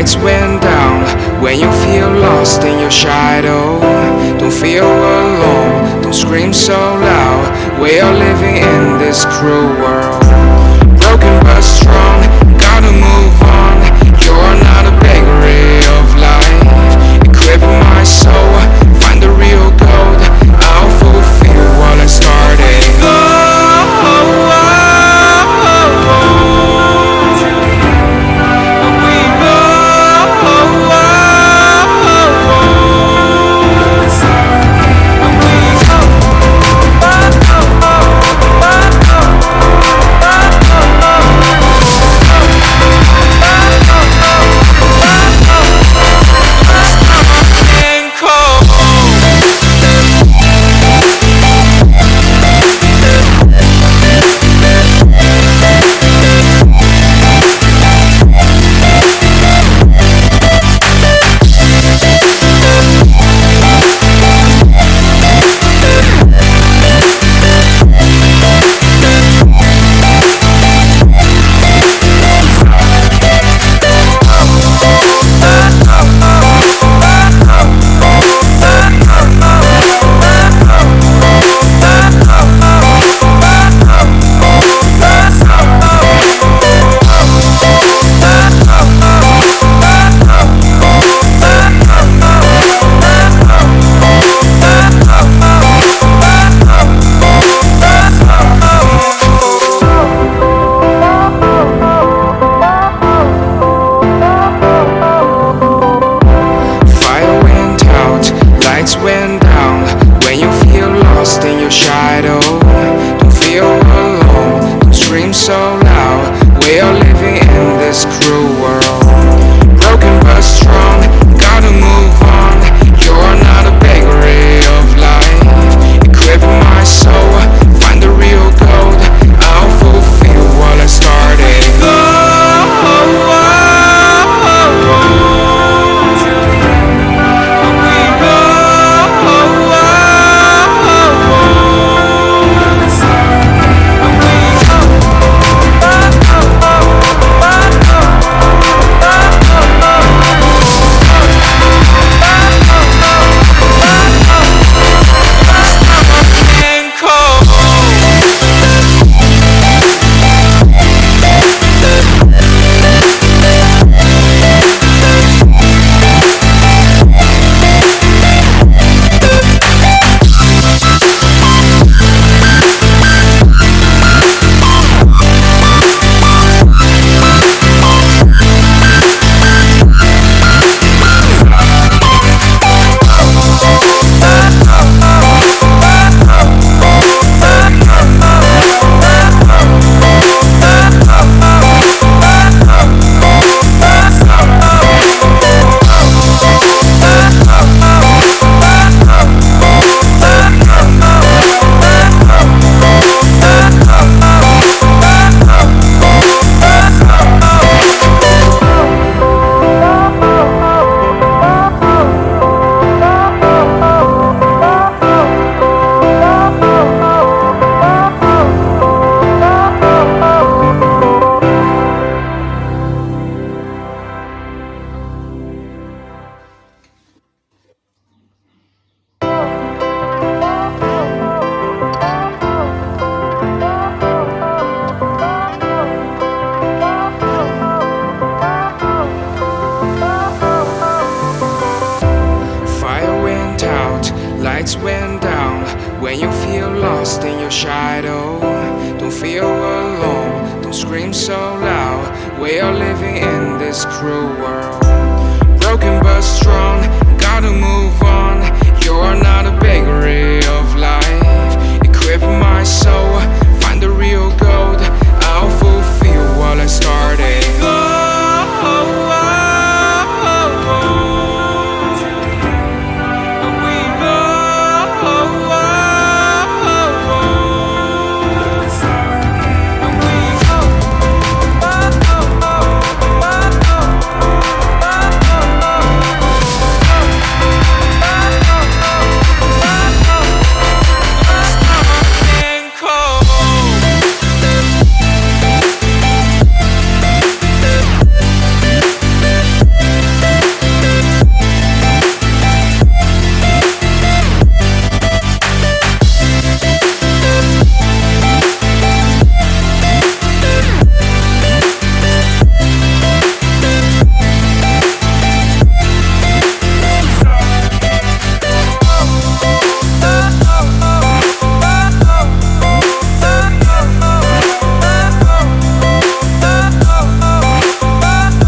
lights went down. When you feel lost in your shadow, don't feel alone, don't scream so loud. We are living in this cruel world, broken but strong, gotta move on. You're not a bakery of life, equip my soul, find the real gold. I'll fulfill what I started. Went down. When you feel lost in your shadow, don't feel alone, don't scream so loud. We are living in this cruel world, broken but strong, gotta move on. You're not a bakery of life, equip my soul, find the real gold. I'll fulfill what I started. Lights went down. When you feel lost in your shadow, don't feel alone, don't scream so loud. We are living in this cruel